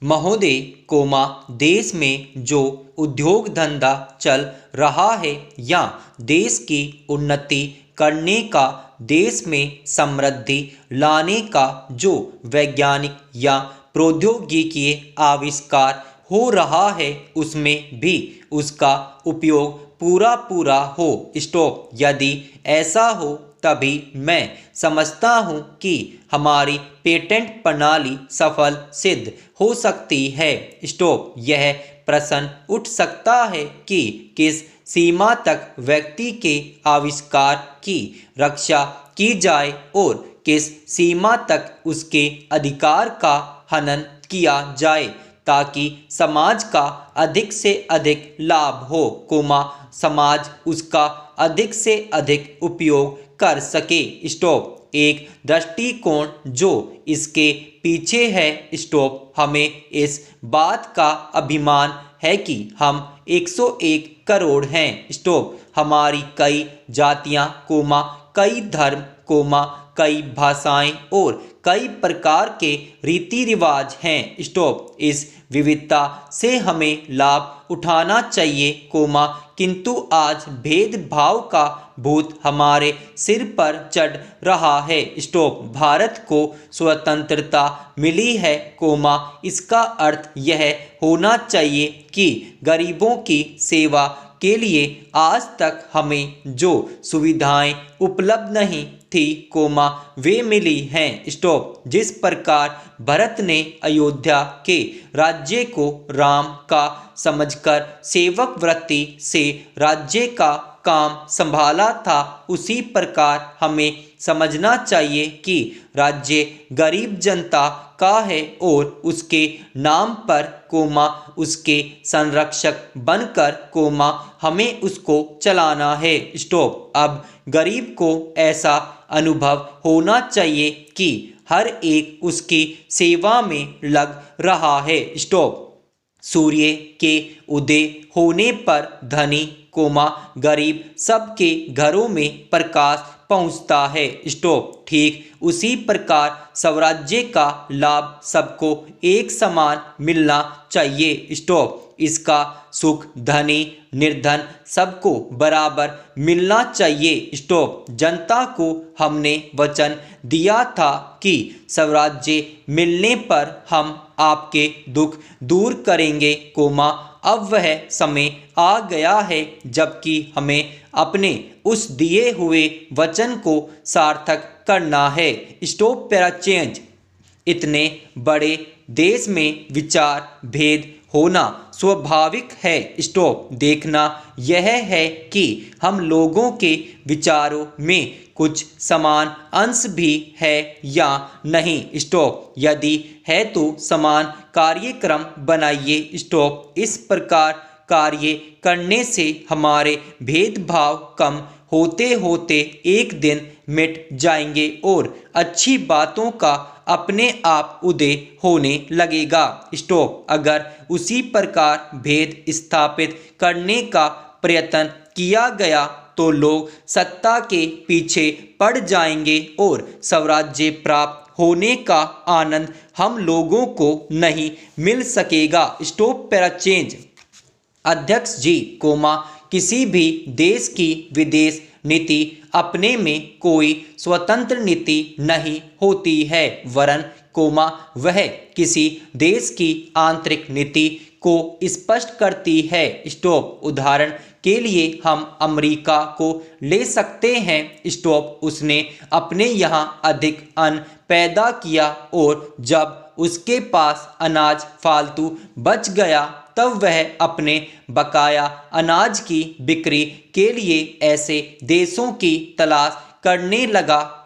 महोदय, देश में जो उद्योग धंधा चल रहा है या देश की उन्नति करने का, देश में समृद्धि लाने का जो वैज्ञानिक या प्रौद्योगिकीय आविष्कार हो रहा है, उसमें भी उसका उपयोग पूरा पूरा हो। स्टॉप। यदि ऐसा हो तभी मैं समझता हूँ कि हमारी पेटेंट प्रणाली सफल सिद्ध हो सकती है। स्टॉप। यह प्रश्न उठ सकता है कि किस सीमा तक व्यक्ति के आविष्कार की रक्षा की जाए और किस सीमा तक उसके अधिकार का हनन किया जाए ताकि समाज का अधिक से अधिक लाभ हो, समाज उसका अधिक से अधिक उपयोग कर सके। स्टॉप। एक दृष्टिकोण जो इसके पीछे है। स्टॉप। हमें इस बात का अभिमान है कि हम 101 करोड़ हैं। स्टॉप। हमारी कई जातियां, कई धर्म, कई भाषाएं और कई प्रकार के रीति रिवाज हैं। स्टॉप। इस विविधता से हमें लाभ उठाना चाहिए, किंतु आज भेदभाव का भूत हमारे सिर पर चढ़ रहा है। स्टॉप। भारत को स्वतंत्रता मिली है, इसका अर्थ यह होना चाहिए कि गरीबों की सेवा के लिए आज तक हमें जो सुविधाएं उपलब्ध नहीं थी, वे मिली हैं। स्टॉप। जिस प्रकार भरत ने अयोध्या के राज्य को राम का समझकर सेवक वृत्ति से राज्य का काम संभाला था, उसी प्रकार हमें समझना चाहिए कि राज्य गरीब जनता का है और उसके नाम पर, उसके संरक्षक बनकर, हमें उसको चलाना है। स्टॉप। अब गरीब को ऐसा अनुभव होना चाहिए कि हर एक उसकी सेवा में लग रहा है। स्टॉप। सूर्य के उदय होने पर धनी, गरीब सबके घरों में प्रकाश पहुंचता है। स्टॉप। ठीक उसी प्रकार स्वराज्य का लाभ सबको एक समान मिलना चाहिए। स्टॉप। इसका सुख धनी निर्धन सबको बराबर मिलना चाहिए। स्टॉप। जनता को हमने वचन दिया था कि स्वराज्य मिलने पर हम आपके दुख दूर करेंगे, अब वह समय आ गया है जबकि हमें अपने उस दिए हुए वचन को सार्थक करना है। स्टॉप। Para change. इतने बड़े देश में विचार भेद होना स्वाभाविक है। स्टॉप। देखना यह है कि हम लोगों के विचारों में कुछ समान अंश भी है या नहीं। स्टॉप। यदि है तो समान कार्यक्रम बनाइए। स्टॉप। इस प्रकार कार्य करने से हमारे भेदभाव कम होते होते एक दिन मिट जाएंगे और अच्छी बातों का अपने आप उदय होने लगेगा। स्टॉप। अगर उसी प्रकार भेद स्थापित करने का प्रयत्न किया गया तो लोग सत्ता के पीछे पड़ जाएंगे और स्वराज्य प्राप्त होने का आनंद हम लोगों को नहीं मिल सकेगा। स्टॉप। Para change. अध्यक्ष जी, किसी भी देश की विदेश नीति अपने में कोई स्वतंत्र नीति नहीं होती है, वरन वह किसी देश की आंतरिक नीति को स्पष्ट करती है। स्टॉप। उदाहरण के लिए हम अमेरिका को ले सकते हैं। स्टॉप। उसने अपने यहाँ अधिक अन्न पैदा किया और जब उसके पास अनाज फालतू बच गया तब वह अपने बकाया अनाज की बिक्री के लिए ऐसे देशों की तलाश करने लगा,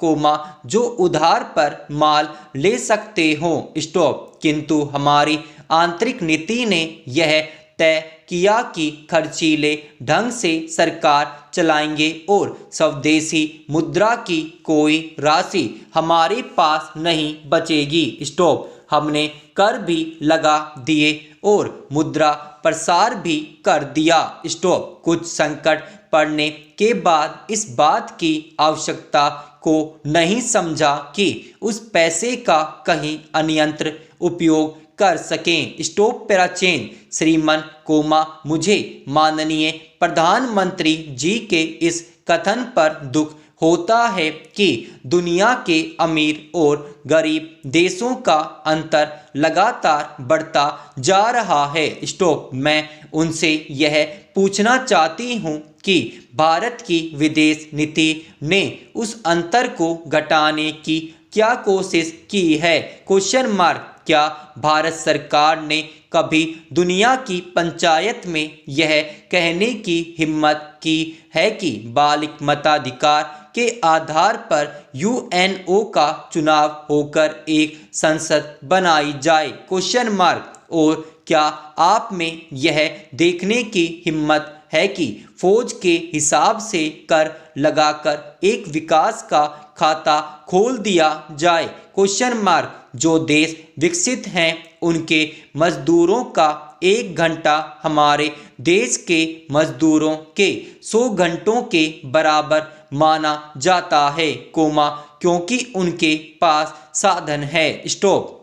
जो उधार पर माल ले सकते हों। स्टॉप। किंतु हमारी आंतरिक नीति ने यह तय किया कि खर्चीले ढंग से सरकार चलाएंगे और स्वदेशी मुद्रा की कोई राशि हमारे पास नहीं बचेगी। स्टॉप। हमने कर भी लगा दिए और मुद्रा प्रसार भी कर दिया। स्टॉप। कुछ संकट पड़ने के बाद इस बात की आवश्यकता को नहीं समझा कि उस पैसे का कहीं अन्यत्र उपयोग कर सकें। Stop para change. श्रीमान कोमा, मुझे माननीय प्रधानमंत्री जी के इस कथन पर दुख होता है कि दुनिया के अमीर और गरीब देशों का अंतर लगातार बढ़ता जा रहा है। स्टॉप। मैं उनसे यह पूछना चाहती हूँ कि भारत की विदेश नीति ने उस अंतर को घटाने की क्या कोशिश की है? Question mark. क्या भारत सरकार ने कभी दुनिया की पंचायत में यह कहने की हिम्मत की है कि बालिक मताधिकार के आधार पर यूएनओ का चुनाव होकर एक संसद बनाई जाए? Question mark. और क्या आप में यह देखने की हिम्मत है कि फौज के हिसाब से कर लगाकर एक विकास का खाता खोल दिया जाए? Question mark. जो देश विकसित हैं उनके मजदूरों का 1 घंटा हमारे देश के मजदूरों के 100 घंटों के बराबर माना जाता है, कोमा, क्योंकि उनके पास साधन है। स्टॉप।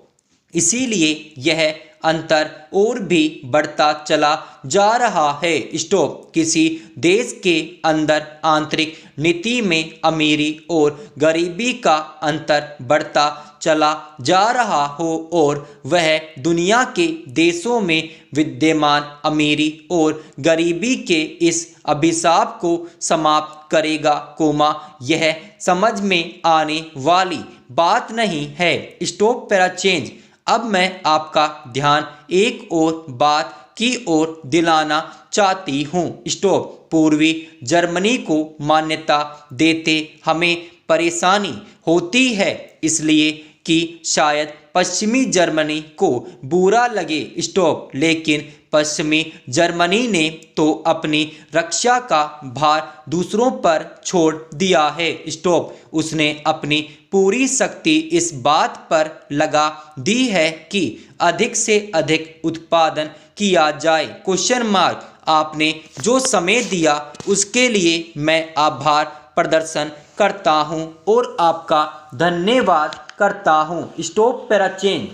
इसीलिए यह अंतर और भी बढ़ता चला जा रहा है। स्टॉप। किसी देश के अंदर आंतरिक नीति में अमीरी और गरीबी का अंतर बढ़ता चला जा रहा हो और वह दुनिया के देशों में विद्यमान अमीरी और गरीबी के इस अभिशाप को समाप्त करेगा, कोमा, यह समझ में आने वाली बात नहीं है। Stop para change. अब मैं आपका ध्यान एक और बात की ओर दिलाना चाहती हूँ। स्टॉप। पूर्वी जर्मनी को मान्यता देते हमें परेशानी होती है इसलिए कि शायद पश्चिमी जर्मनी को बुरा लगे। स्टॉप। लेकिन पश्चिमी जर्मनी ने तो अपनी रक्षा का भार दूसरों पर छोड़ दिया है। स्टॉप। उसने अपनी पूरी शक्ति इस बात पर लगा दी है कि अधिक से अधिक उत्पादन किया जाए। Question mark. आपने जो समय दिया उसके लिए मैं आभार प्रदर्शन करता हूं और आपका धन्यवाद करता हूं। Stop para change.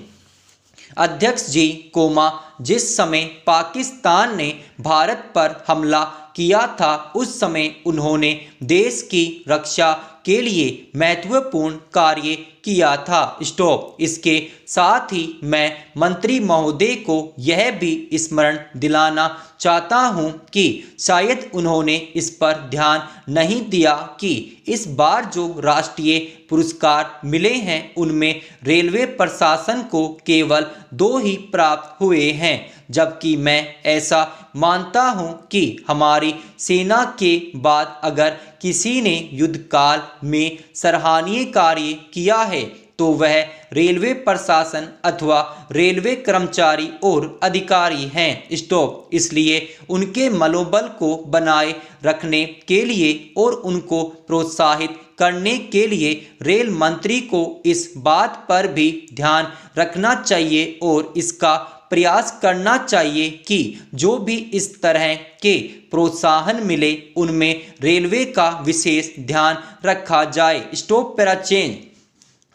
अध्यक्ष जी, कोमा, जिस समय पाकिस्तान ने भारत पर हमला किया था उस समय उन्होंने देश की रक्षा के लिए महत्वपूर्ण कार्य किया था। स्टॉप। इसके साथ ही मैं मंत्री महोदय को यह भी स्मरण दिलाना चाहता हूं कि शायद उन्होंने इस पर ध्यान नहीं दिया कि इस बार जो राष्ट्रीय पुरस्कार मिले हैं उनमें रेलवे प्रशासन को केवल 2 ही प्राप्त हुए हैं, जबकि मैं ऐसा मानता हूं कि हमारी सेना के बाद अगर किसी ने युद्ध काल में सराहनीय कार्य किया है तो वह रेलवे प्रशासन अथवा रेलवे कर्मचारी और अधिकारी हैं। स्टॉप। इसलिए उनके मनोबल को बनाए रखने के लिए और उनको प्रोत्साहित करने के लिए रेल मंत्री को इस बात पर भी ध्यान रखना चाहिए और इसका प्रयास करना चाहिए कि जो भी इस तरह के प्रोत्साहन मिले उनमें रेलवे का विशेष ध्यान रखा जाए। Stop para change.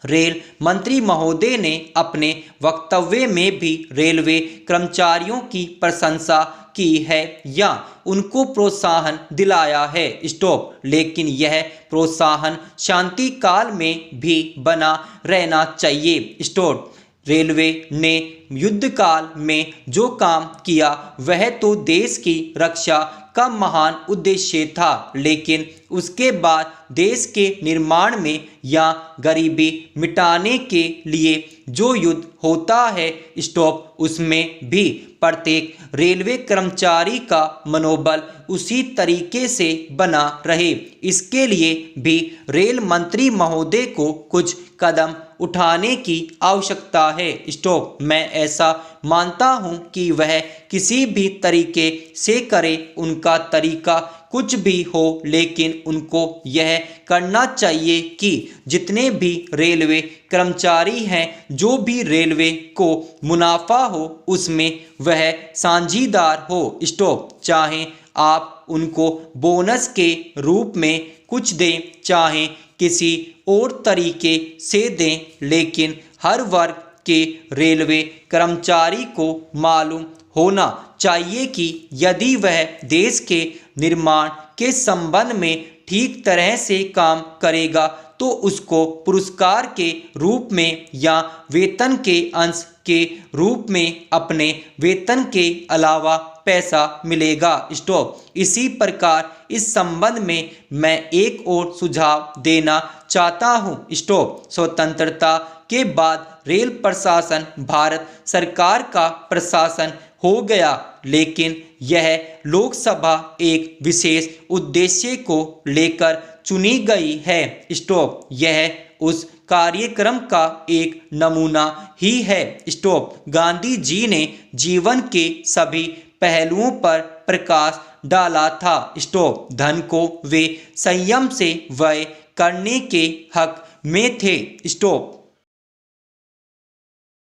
रेल मंत्री महोदय ने अपने वक्तव्य में भी रेलवे कर्मचारियों की प्रशंसा की है या उनको प्रोत्साहन दिलाया है। स्टॉप। लेकिन यह प्रोत्साहन शांति काल में भी बना रहना चाहिए। स्टॉप। रेलवे ने युद्ध काल में जो काम किया वह तो देश की रक्षा का महान उद्देश्य था, लेकिन उसके बाद देश के निर्माण में या गरीबी मिटाने के लिए जो युद्ध होता है, स्टॉप, उसमें भी प्रत्येक रेलवे कर्मचारी का मनोबल उसी तरीके से बना रहे, इसके लिए भी रेल मंत्री महोदय को कुछ कदम उठाने की आवश्यकता है। स्टॉप। मैं ऐसा मानता हूं कि वह किसी भी तरीके से करे, उनका तरीका कुछ भी हो, लेकिन उनको यह करना चाहिए कि जितने भी रेलवे कर्मचारी हैं, जो भी रेलवे को मुनाफा हो उसमें वह साझीदार हो। स्टॉप। चाहे आप उनको बोनस के रूप में कुछ दें, चाहे किसी और तरीके से दें, लेकिन हर वर्ग के रेलवे कर्मचारी को मालूम होना चाहिए कि यदि वह देश के निर्माण के संबंध में ठीक तरह से काम करेगा तो उसको पुरस्कार के रूप में या वेतन के अंश के रूप में अपने वेतन के अलावा पैसा मिलेगा। स्टॉप। इसी प्रकार इस संबंध में मैं एक और सुझाव देना चाहता हूँ। स्टॉप। स्वतंत्रता के बाद रेल प्रशासन भारत सरकार का प्रशासन हो गया, लेकिन यह लोकसभा एक विशेष उद्देश्य को लेकर चुनी गई है। स्टॉप। यह उस कार्यक्रम का एक नमूना ही है। स्टॉप। गांधी जी ने जीवन के सभी पहलुओं पर प्रकाश डाला था। स्टॉप। धन को वे संयम से व्यय करने के हक में थे। स्टॉप।